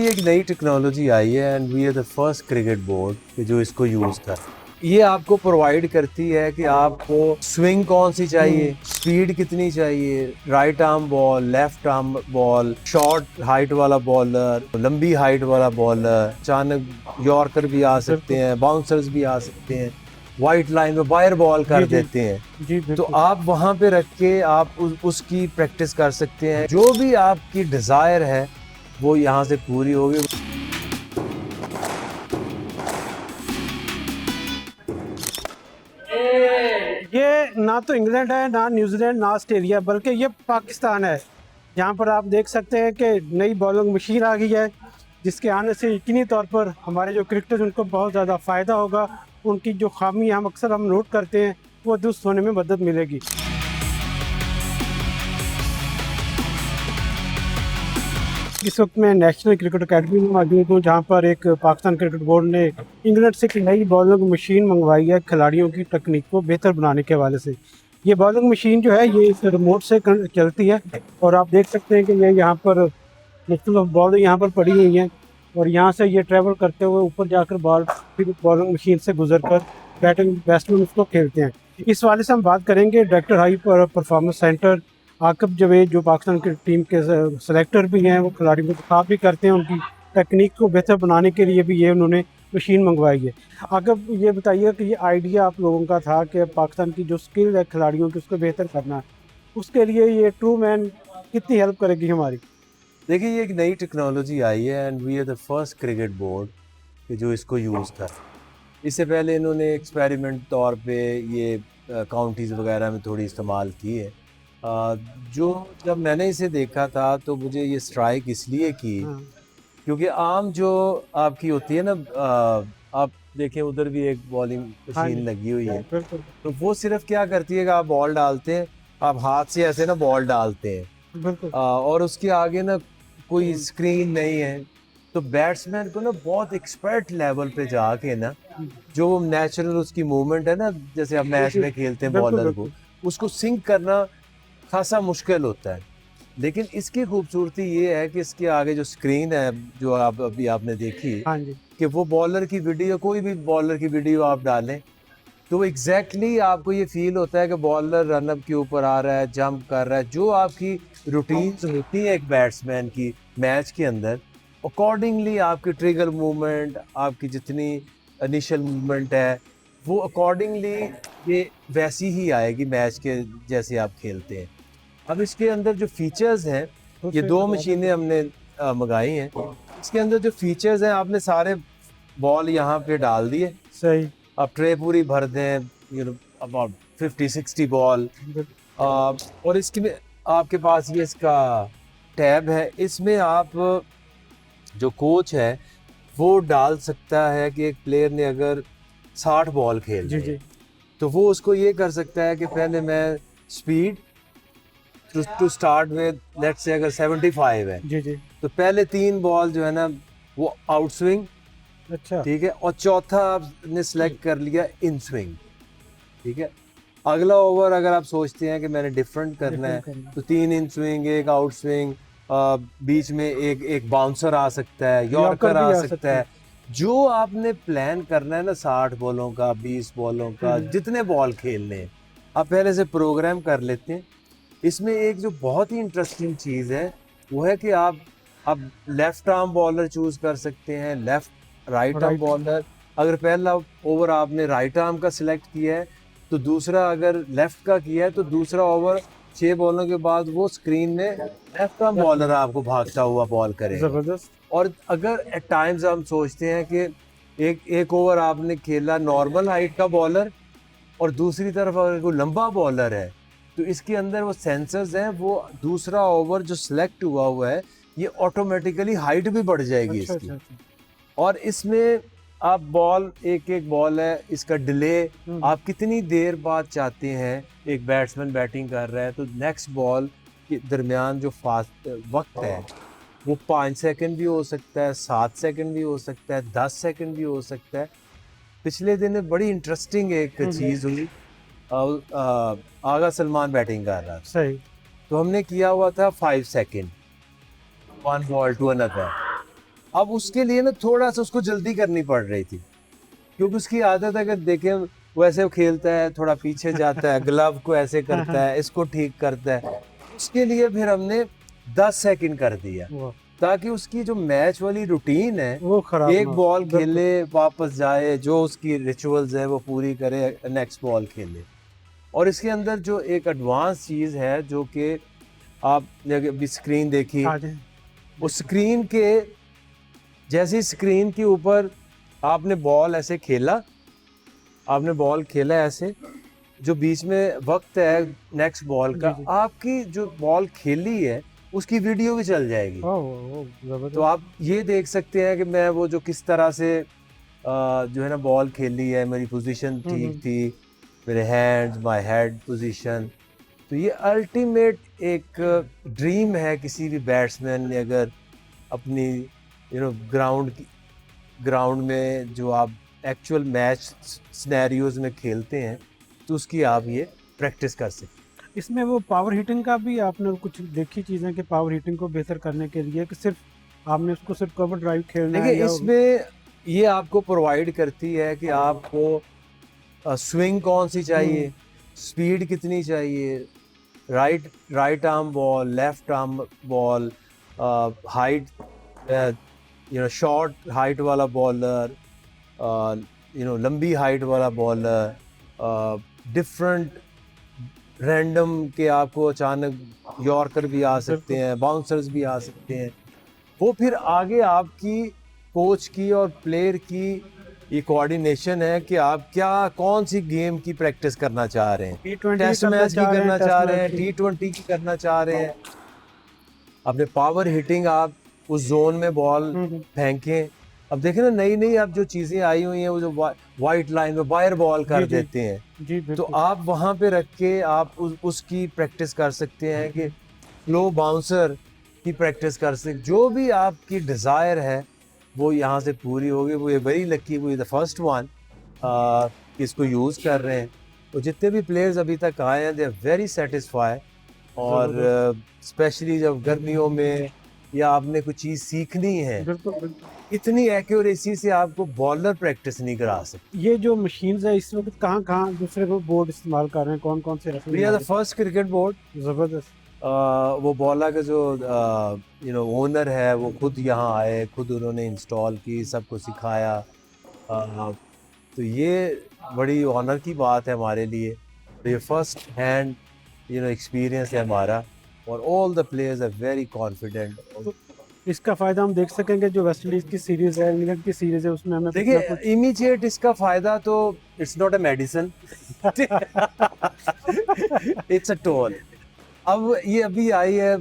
ये एक नई टेक्नोलॉजी आई है and we are the first cricket board जो इसको यूज़ कर। ये आपको प्रोवाइड करती है कि आपको स्विंग कौन सी चाहिए, स्पीड कितनी चाहिए, right arm ball, left arm ball, short height वाला बॉलर, लंबी हाइट वाला बॉलर, अचानक यॉर्कर भी आ सकते हैं, बाउंसर्स भी आ सकते हैं, वाइट लाइन में वायर बॉल कर देते हैं। जी तो आप वहां पे रख के आप उसकी प्रैक्टिस कर सकते हैं। जो भी आपकी डिजायर है वो यहाँ से पूरी होगी। ये ना तो इंग्लैंड है, ना न्यूजीलैंड, ना ऑस्ट्रेलिया, बल्कि ये पाकिस्तान है। यहाँ पर आप देख सकते हैं कि नई बॉलिंग मशीन आ गई है, जिसके आने से यकीनी तौर पर हमारे जो क्रिकेटर्स उनको बहुत ज़्यादा फ़ायदा होगा। उनकी जो खामी हम अक्सर नोट करते हैं वो दुरुस्त होने में मदद मिलेगी। इस वक्त मैं नेशनल क्रिकेट अकेडमी में मौजूद हूँ, जहाँ पर एक पाकिस्तान क्रिकेट बोर्ड ने इंग्लैंड से एक नई बॉलिंग मशीन मंगवाई है खिलाड़ियों की तकनीक को बेहतर बनाने के हवाले से। ये बॉलिंग मशीन जो है ये इस रिमोट से चलती है और आप देख सकते हैं कि ये यहाँ पर मुख्तलिफ बॉल यहाँ पर पड़ी हुई हैं और यहाँ से ये ट्रैवल करते हुए ऊपर जाकर बॉल फिर बॉलिंग मशीन से गुजर कर बैटिंग बैट्समैन उसको खेलते हैं। इस वाले से हम बात करेंगे director high performance centre Aqib Javed, जो पाकिस्तान की टीम के सेलेक्टर भी हैं, वो खिलाड़ियों को इंतखाब भी करते हैं। उनकी टेक्निक को बेहतर बनाने के लिए भी ये उन्होंने मशीन मंगवाई है। आकिब, ये बताइए कि ये आइडिया आप लोगों का था कि पाकिस्तान की जो स्किल है खिलाड़ियों की उसको बेहतर करना है, उसके लिए ये ट्रू मैन कितनी हेल्प करेगी हमारी? देखिए, ये एक नई टेक्नोलॉजी आई है and we are the first cricket board जो इसको यूज़ कर। इससे पहले इन्होंने एक्सपेरिमेंट तौर पे ये काउंटीज़ वगैरह में थोड़ी इस्तेमाल की है। जो जब मैंने इसे देखा था तो मुझे ये स्ट्राइक इसलिए की क्योंकि आम जो आपकी होती है ना, आप देखें उधर भी एक बॉलिंग मशीन लगी हुई है, तो वो सिर्फ क्या करती है कि आप बॉल डालते हैं, आप हाथ से ऐसे ना बॉल डालते हैं और उसके आगे ना कोई स्क्रीन नहीं है। तो बैट्समैन को ना बहुत एक्सपर्ट लेवल पे जाके ना जो नेचुरल उसकी मूवमेंट है ना, जैसे आप मैच में खेलते हैं बॉलर को, उसको सिंक करना खासा मुश्किल होता है। लेकिन इसकी खूबसूरती ये है कि इसके आगे जो स्क्रीन है जो आप अभी आपने देखी कि वो बॉलर की वीडियो, कोई भी बॉलर की वीडियो आप डालें तो एग्जैक्टली आपको ये फील होता है कि बॉलर रनअप के ऊपर आ रहा है, जंप कर रहा है। जो आपकी रूटीन्स होती है एक बैट्समैन की मैच के अंदर, अकॉर्डिंगली आपकी ट्रिगर मूवमेंट, आपकी जितनी इनिशियल मूवमेंट है वो अकॉर्डिंगली ये वैसी ही आएगी मैच के जैसे आप खेलते हैं। अब इसके अंदर जो फीचर्स हैं, ये दो मशीनें हमने मंगाई हैं। इसके अंदर जो फीचर्स हैं, आपने सारे बॉल यहाँ पे डाल दिए, सही, आप ट्रे पूरी भर दें, अबाउट 50-60 बॉल। और इसके में आपके पास ये इसका टैब है, इसमें आप जो कोच है वो डाल सकता है कि एक प्लेयर ने अगर 60 बॉल खेल ली तो वो उसको ये कर सकता है कि पहले मैं speed to start with, let's say अगर 75 है तो पहले 3 बॉल जो है ना वो आउट स्विंग, अच्छा, ठीक है, और चौथा आपने सेलेक्ट कर लिया इन स्विंग, ठीक है। अगला ओवर अगर आप सोचते हैं कि मैंने डिफरेंट करना है तो 3 इन स्विंग, 1 आउट स्विंग, बीच में एक बाउंसर आ सकता है, यॉर्कर आ सकता है। जो आपने प्लान करना है ना, 60 बॉलों का, 20 बॉलों का, जितने बॉल खेलने हैं आप पहले से प्रोग्राम कर लेते हैं। इसमें एक जो बहुत ही इंटरेस्टिंग चीज़ है वो है कि आप अब लेफ्ट आर्म बॉलर चूज कर सकते हैं, लेफ्ट राइट आर्म बॉलर। अगर पहला ओवर आपने राइट आर्म का सिलेक्ट किया है तो दूसरा अगर लेफ्ट का किया है तो दूसरा ओवर 6 बॉलों के बाद वो स्क्रीन में लेफ्ट आर्म बॉलर आपको भागता हुआ बॉल करेगा। जबरदस्त। और अगर एट टाइम्स हम सोचते हैं कि एक ओवर आपने खेला नॉर्मल हाइट का बॉलर और दूसरी तरफ अगर कोई लंबा बॉलर है तो इसके अंदर वो सेंसर्स हैं, वो दूसरा ओवर जो सिलेक्ट हुआ है ये ऑटोमेटिकली हाइट भी बढ़ जाएगी इसकी। और इसमें आप बॉल एक बॉल है, इसका डिले आप कितनी देर बाद चाहते हैं, एक बैट्समैन बैटिंग कर रहा है तो नेक्स्ट बॉल के दरमियान जो फास्ट वक्त है वो 5 सेकंड भी हो सकता है, 7 सेकंड भी हो सकता है, 10 सेकंड भी हो सकता है। पिछले दिन बड़ी इंटरेस्टिंग एक चीज़ हुई, आगा सलमान बैटिंग कर रहा था, सही, तो हमने किया हुआ था 5 सेकंड, 1 बॉल टू अनदर। अब उसके लिए ना थोड़ा सा उसको जल्दी करनी पड़ रही थी, क्योंकि उसकी आदत अगर देखें वैसे वो खेलता है, थोड़ा पीछे जाता है, ग्लव को ऐसे करता है, इसको ठीक करता है। उसके लिए फिर हमने 10 सेकंड कर दिया, वाह, ताकि उसकी जो मैच वाली रूटीन है, वो खराब एक ना हो। बॉल बिल्कुल। खेले वापस जाए, जो उसकी रिचुअल्स है वो पूरी करे, नेक्स्ट बॉल खेले। और इसके अंदर जो एक एडवांस चीज़ है जो कि आप अभी स्क्रीन देखी, आ जाए। उस स्क्रीन के जैसे स्क्रीन के ऊपर आपने बॉल ऐसे खेला, आपने बॉल खेला ऐसे, जो बीच में वक्त है नेक्स्ट बॉल का, जी, जी। आपकी जो बॉल खेली है उसकी वीडियो भी चल जाएगी। ओह, ओह, तो ज़बरदस्त। आप ये देख सकते हैं कि मैं वो जो किस तरह से जो है ना बॉल खेली है, मेरी पोजीशन हुँ, ठीक हुँ। थी, मेरे हैंड्स, माय हेड पोजीशन। तो ये अल्टीमेट एक ड्रीम है किसी भी बैट्समैन ने, अगर अपनी ग्राउंड में जो आप एक्चुअल मैच सिनेरियोज में खेलते हैं, तो उसकी आप ये प्रैक्टिस कर सकते हैं। इसमें वो पावर हीटिंग का भी आपने कुछ देखी चीज़ें कि पावर हीटिंग को बेहतर करने के लिए कि सिर्फ आपने उसको सिर्फ कवर ड्राइव खेलना देखिए है या इसमें ये आपको प्रोवाइड करती है कि आपको स्विंग कौन सी चाहिए, स्पीड कितनी चाहिए, right arm ball, left arm ball, height, short height वाला बॉलर, लंबी हाइट वाला बॉलर, डिफरेंट रैंडम के आपको अचानक यॉर्कर भी आ सकते हैं, बाउंसर्स भी आ सकते हैं। वो फिर आगे आपकी कोच की और प्लेयर की ये कोऑर्डिनेशन है कि आप क्या कौन सी गेम की प्रैक्टिस करना चाह रहे हैं। T20 टेस्ट करना मैच की चाह रहे हैं, करना टेस्ट चाह रहे हैं, मैच की। T20 की करना चाह रहे हैं, अपने पावर हिटिंग आप उस जोन में बॉल हुँ, हुँ। फेंकें। अब देखें ना, नई नई अब जो चीज़ें आई हुई हैं, वो जो वाइट लाइन में वायर बॉल कर जी, जी। देते हैं, जी, तो बिल्कुल। आप वहाँ पे रख के आप उसकी प्रैक्टिस कर सकते हैं कि स्लो बाउंसर की प्रैक्टिस कर सकते। जो भी आपकी डिज़ायर है वो यहाँ से पूरी होगी। वो ये वेरी लकी, वो द फर्स्ट वन इसको यूज़ कर रहे हैं। तो जितने भी प्लेयर्स अभी तक आए हैं, दे आर वेरी सेटिस्फाई। और ज़बरदस्त। स्पेशली जब गर्मियों में या आपने कुछ चीज़ सीखनी है, बिल्कुल, बिल्कुल। इतनी एक्यूरेसी से आपको बॉलर प्रैक्टिस नहीं करा सकते। ये जो मशीन्स है इस वक़्त कहाँ-कहाँ दूसरे वो बोर्ड इस्तेमाल कर रहे हैं? कौन-कौन से रस्म वी आर द हमारे? First cricket board. ज़बरदस्त। वो बॉला का जो ओनर है वो खुद यहाँ आए, खुद उन्होंने इंस्टॉल की, सबको सिखाया। तो ये बड़ी ऑनर की बात है हमारे लिए। तो ये फर्स्ट हैंड एक्सपीरियंस है हमारा, और all the players are very confident. तो इसका फ़ायदा हम देख सकेंगे जो वेस्ट इंडीज़ की सीरीज़ है, इंग्लैंड की सीरीज़ है उसमें हमें कुछ ना देखिए कुछ इमीडिएट इसका फायदा तो, it's not a medicine, it's a toll. अब ये अभी आई है,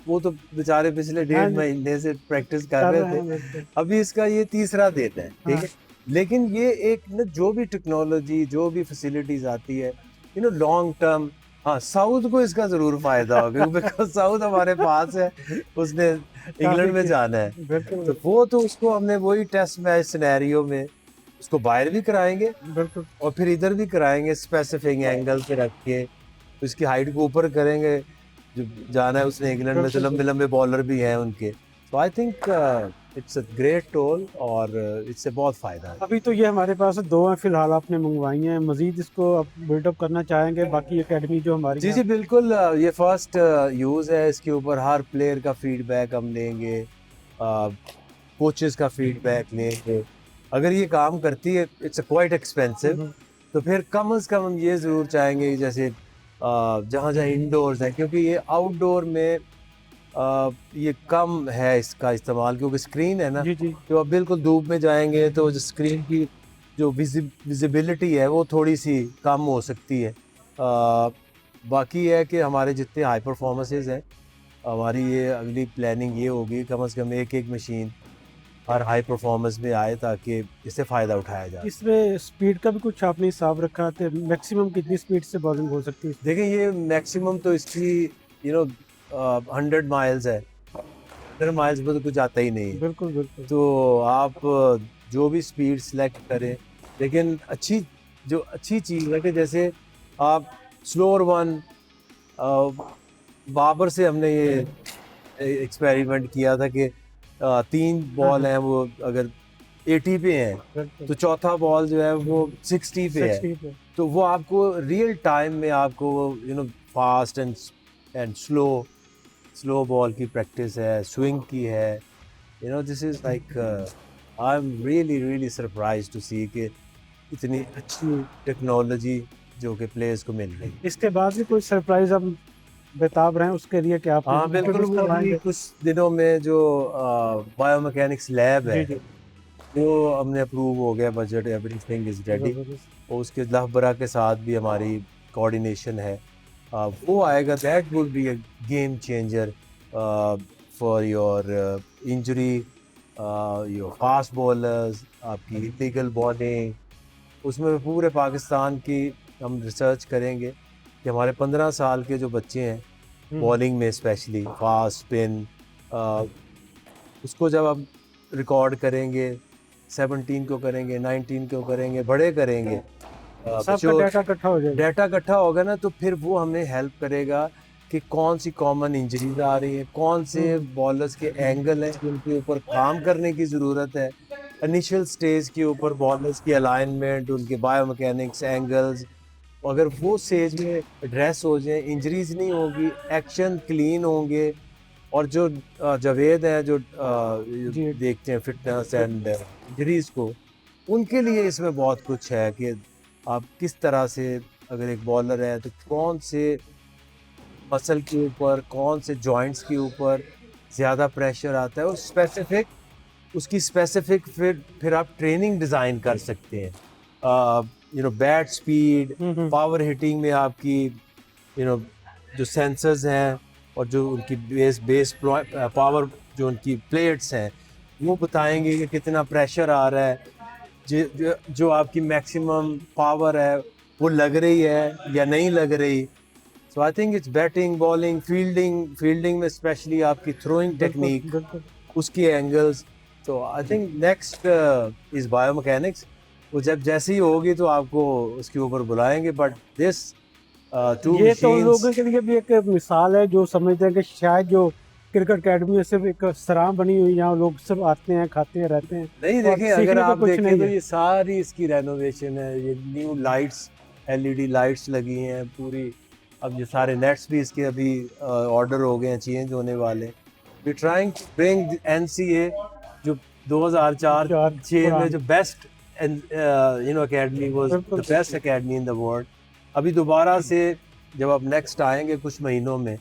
वो तो बेचारे पिछले हाँ 1.5 जी, महीने से प्रैक्टिस कर कर रहे रहे हैं थे। बिल्कुल। अभी इसका ये तीसरा दिन है, ठीक हाँ, है। लेकिन ये एक ना, जो भी टेक्नोलॉजी, जो भी फैसिलिटीज आती है, लॉन्ग टर्म, हाँ साउथ को इसका जरूर फायदा होगा, बिकॉज साउथ हमारे पास है, उसने काफ़ी इंग्लैंड में कि जाना है। बिल्कुल, तो वो तो उसको हमने वही टेस्ट मैच सिनेरियो में उसको बाहर भी कराएंगे, बिल्कुल। और फिर इधर भी कराएंगे, स्पेसिफिक एंगल पे रख के उसकी हाइट को ऊपर करेंगे। जो जाना है उसने इंग्लैंड में, तो बिल्कुल, लंबे बिल्कुल। लंबे बॉलर भी हैं उनके। तो I think it's a great toll, और इससे बहुत फ़ायदा है। अभी तो ये हमारे पास 2 हैं फ़िलहाल आपने मँगवाई हैं, मज़ीद इसको आप बिल्डअप करना चाहेंगे बाकी अकेडमी जो हमारी जी है? जी बिल्कुल, ये फर्स्ट यूज़ है, इसके ऊपर हर प्लेयर का फीडबैक हम लेंगे, कोचेस का फीडबैक लेंगे। अगर ये काम करती है, इट्स क्वाइट हुँ, एक्सपेंसिव, हुँ। तो फिर कम से कम हम ये ज़रूर चाहेंगे कि जैसे जहाँ जहाँ इंडोर्स है, क्योंकि ये आउटडोर में ये कम है इसका इस्तेमाल, क्योंकि स्क्रीन है ना, जी, जी। तो अब बिल्कुल धूप में जाएंगे तो जो स्क्रीन की जो विजिबिलिटी है वो थोड़ी सी कम हो सकती है। बाकी है कि हमारे जितने हाई परफॉर्मेंसेस हैं, हमारी ये अगली प्लानिंग ये होगी, कम से कम एक एक मशीन हर हाई परफॉर्मेंस में आए, ताकि इससे फ़ायदा उठाया जाए। इसमें स्पीड का भी कुछ आपने हिसाब रखा तो मैक्सिमम कितनी स्पीड से बॉलिंग हो सकती है? देखिए ये मैक्सिमम तो इसकी 100 माइल्स है, 100 माइल्स में तो कुछ आता ही नहीं है। बिल्कुल, बिल्कुल। तो आप जो भी स्पीड सेलेक्ट करें, लेकिन अच्छी चीज़ है कि जैसे आप स्लोअर वन, बाबर से हमने ये एक्सपेरिमेंट किया था कि 3 बॉल हैं वो अगर 80 पे हैं बिल्कुल तो चौथा बॉल जो है वो 60 पे है, 60 पे तो वो आपको रियल टाइम में आपको फास्ट एंड स्लो बॉल की प्रैक्टिस है, स्विंग की है, this is like I am really surprise to see कि इतनी अच्छी टेक्नोलॉजी जो कि प्लेयर्स को मिल रही है। इसके बाद भी कोई सरप्राइज हम बेताब रहे हैं उसके लिए कि आप हाँ बिल्कुल, वो अभी कुछ दिनों में जो बायोमैकेनिक्स लैब जी है जी वो हमने अप्रूव हो गया, बजट एवरीथिंग इज रेडी, जबरदस्त। और उसके लहबरा के साथ भी हमारी कोऑर्डिनेशन है। वो आएगा, that will be a game changer for your injury, your fast bowlers, आपकी इलीगल बॉलिंग, उसमें पूरे पाकिस्तान की हम रिसर्च करेंगे कि हमारे 15 साल के जो बच्चे हैं बॉलिंग में स्पेशली फास्ट स्पिन, उसको जब हम रिकॉर्ड करेंगे 17 को करेंगे, 19 को करेंगे, बड़े करेंगे, सबका बच्चों डाटा इकट्ठा हो जाएगा। डाटा इकट्ठा होगा ना, तो फिर वो हमें हेल्प करेगा कि कौन सी कॉमन इंजरीज आ रही है, कौन से बॉलर्स के एंगल हैं जिनके ऊपर काम करने की ज़रूरत है, इनिशियल स्टेज के ऊपर बॉलर्स की अलाइनमेंट, उनके बायोमैकेनिक्स, एंगल्स, अगर वो स्टेज में एड्रेस हो जाए, इंजरीज नहीं होगी, एक्शन क्लीन होंगे, और जो जावेद हैं जो जी देखते हैं फिटनेस एंड इंजरीज को, उनके लिए इसमें बहुत कुछ है कि आप किस तरह से, अगर एक बॉलर है तो कौन से मसल के ऊपर, कौन से जॉइंट्स के ऊपर ज़्यादा प्रेशर आता है, और स्पेसिफिक उसकी स्पेसिफिक फिर आप ट्रेनिंग डिज़ाइन कर सकते हैं। बैट स्पीड, पावर हिटिंग में आपकी जो सेंसर्स हैं और जो उनकी बेस पावर, जो उनकी प्लेट्स हैं, वो बताएंगे कि कितना प्रेशर आ रहा है, जो आपकी मैक्सिमम पावर है वो लग रही है या नहीं लग रही। So I think it's batting, bowling, fielding में स्पेशली आपकी थ्रोइंग टेक्निक, बिल्कुल उसकी एंगल्स। तो I think next is biomechanics, वो जब जैसी होगी तो आपको उसके ऊपर बुलाएंगे, बट दिस टू ये तो उन मशीन्स। लोगों के लिए भी एक मिसाल है जो समझते हैं कि शायद जो क्रिकेट अकेडमी है सिर्फ एक सराह बनी हुई, यहाँ लोग सिर्फ आते हैं, खाते हैं, रहते हैं नहीं और देखें, अगर सीखने को आप कुछ देखें नहीं तो है। ये सारी इसकी रेनोवेशन है, ये न्यू लाइट्स, एलईडी लाइट्स लगी हैं पूरी, अब ये सारे नेट्स भी इसके अभी ऑर्डर हो गए हैं, चेंज होने वाले। We trying to bring NCA, जो 2004-6 में पुराने जो best academy was the best academy in the world, अभी दोबारा से जब आप नेक्स्ट आएंगे कुछ महीनों में,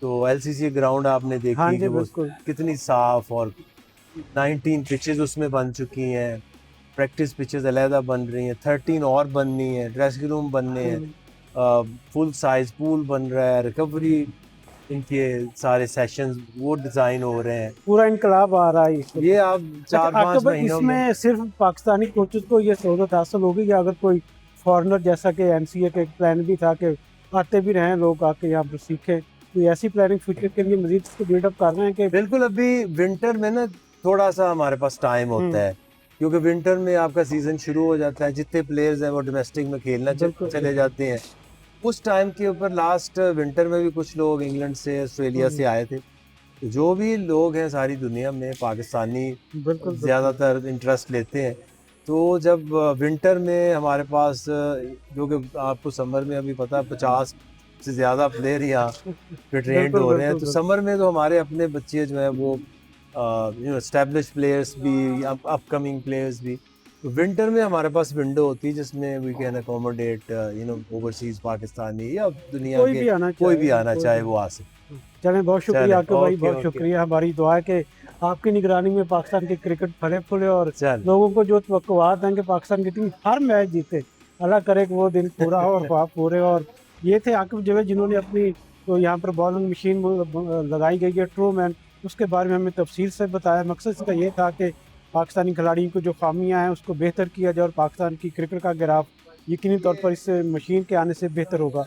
तो एलसीसी ग्राउंड आपने हाँ देखी जी कि वो बिल्कुल कितनी साफ, और 19 पिचेस उसमें बन चुकी हैं, प्रैक्टिस पिचेस अलहदा बन रही हैं, 13 और बननी है, ड्रेसिंग रूम बनने हैं, फुल साइज पूल बन रहा है, रिकवरी, इनके सारे सेशंस वो डिज़ाइन हो रहे हैं। पूरा इनकलाब आ रहा है इसमें। ये आप 4-5 अकबर, महीनों में इसमें सिर्फ पाकिस्तानी कोचेस को ये सहूलत हासिल होगी या अगर कोई फॉरेनर, जैसा कि एनसीए का एक प्लान भी था कि आते भी रहें लोग, आके यहाँ पर सीखें, तो ऐसी प्लानिंग फ्यूचर के लिए मजीद इसको बिल्डअप कर रहे हैं कि बिल्कुल, अभी विंटर में ना थोड़ा सा हमारे पास टाइम होता है, क्योंकि विंटर में आपका सीजन शुरू हो जाता है, जितने प्लेयर्स हैं वो डोमेस्टिक में खेलना चले जाते हैं। उस टाइम के ऊपर लास्ट विंटर में भी कुछ लोग इंग्लैंड से, ऑस्ट्रेलिया से आए थे, तो जो भी लोग हैं सारी दुनिया में पाकिस्तानी बिल्कुल ज़्यादातर इंटरेस्ट लेते हैं। तो जब विंटर में हमारे पास, जो कि आपको समर में अभी पता है 50 से ज़्यादा प्लेयर यहाँ पे ट्रेंड हो रहे हैं, तो समर में तो हमारे अपने बच्चे जो हैं वो एस्टेब्लिश प्लेयर्स भी, अपकमिंग प्लेयर्स भी, तो विंटर में हमारे पास विंडो होती है जिसमें we can accommodate overseas Pakistani या दुनिया कोई के भी आना चाहे वो आ सके। चलें, बहुत शुक्रिया आपका भाई, बहुत ओके। शुक्रिया। हमारी दुआ है कि आपकी निगरानी में पाकिस्तान के क्रिकेट फले फूले और चल लोगों को जो तवक्कुआत हैं कि पाकिस्तान की टीम हर मैच जीते, अल्लाह करे कि वो दिन पूरा हो और ख्वाब पूरे। और ये थे आकिब जावेद जिन्होंने अपनी तो यहाँ पर बॉलिंग मशीन लगाई गई है ट्रू मैन, उसके बारे में हमें तफसील से बताया। मकसद इसका ये था कि पाकिस्तानी खिलाड़ियों को जो खामियाँ हैं उसको बेहतर किया जाए और पाकिस्तान की क्रिकेट का ग्राफ यकीनी तौर पर इस मशीन के आने से बेहतर होगा।